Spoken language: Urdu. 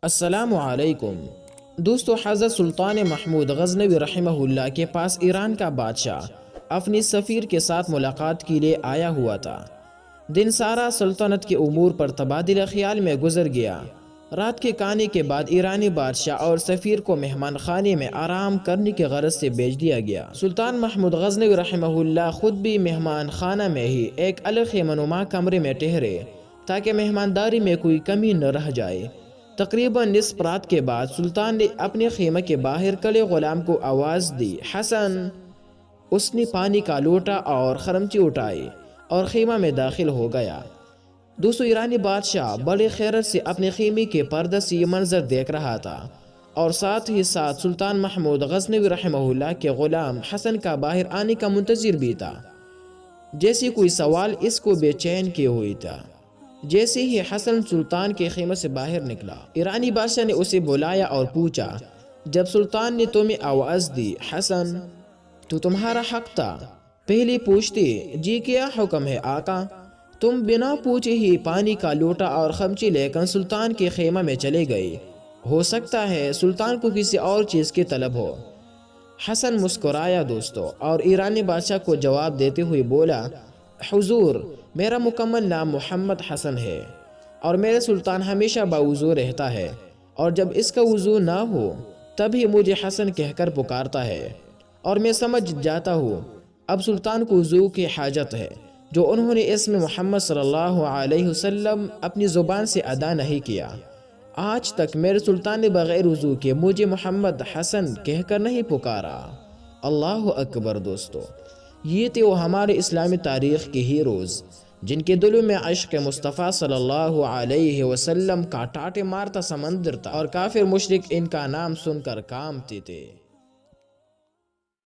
السلام علیکم دوستو، حضرت سلطان محمود غزنوی رحمہ اللہ کے پاس ایران کا بادشاہ اپنی سفیر کے ساتھ ملاقات کے لیے آیا ہوا تھا۔ دن سارا سلطنت کے امور پر تبادلہ خیال میں گزر گیا۔ رات کے کھانے کے بعد ایرانی بادشاہ اور سفیر کو مہمان خانے میں آرام کرنے کی غرض سے بھیج دیا گیا۔ سلطان محمود غزنوی رحمہ اللہ خود بھی مہمان خانہ میں ہی ایک الگ خیمہ نما کمرے میں ٹھہرے تاکہ مہمانداری میں کوئی کمی نہ رہ جائے۔ تقریباً نصف رات کے بعد سلطان نے اپنے خیمہ کے باہر کھڑے غلام کو آواز دی، حسن! اس نے پانی کا لوٹا اور خرمچی اٹھائی اور خیمہ میں داخل ہو گیا۔ دوستو، ایرانی بادشاہ بڑے خیرت سے اپنے خیمے کے پردے سے یہ منظر دیکھ رہا تھا اور ساتھ ہی ساتھ سلطان محمود غزنوی رحمہ اللہ کے غلام حسن کا باہر آنے کا منتظر بھی تھا۔ جیسے کوئی سوال اس کو بے چین کیے ہوئی تھا۔ جیسے ہی حسن سلطان کے خیمے سے باہر نکلا، ایرانی بادشاہ نے اسے بلایا اور پوچھا۔ جب سلطان نے تمہیں آواز دی، حسن، تو تمہارا حق تھا، پہلے پوچھتے جی کیا حکم ہے آقا؟ تم بنا پوچھے ہی پانی کا لوٹا اور خمچی لے کر سلطان کے خیمہ میں چلے گئے۔ ہو سکتا ہے سلطان کو کسی اور چیز کی طلب ہو۔ حسن مسکرایا دوستو اور ایرانی بادشاہ کو جواب دیتے ہوئے بولا، حضور، میرا مکمل نام محمد حسن ہے اور میرے سلطان ہمیشہ باوضو رہتا ہے، اور جب اس کا وضو نہ ہو تبھی مجھے حسن کہہ کر پکارتا ہے، اور میں سمجھ جاتا ہوں اب سلطان کو وضو کی حاجت ہے، جو انہوں نے اسم محمد صلی اللہ علیہ وسلم اپنی زبان سے ادا نہیں کیا۔ آج تک میرے سلطان نے بغیر وضو کے مجھے محمد حسن کہہ کر نہیں پکارا۔ اللہ اکبر دوستو، یہ تھے وہ ہمارے اسلامی تاریخ کے ہیروز جن کے دلوں میں عشق مصطفیٰ صلی اللہ علیہ وسلم کا ٹاٹے مارتا سمندر تھا، اور کافر مشرک ان کا نام سن کر کانپتے تھے۔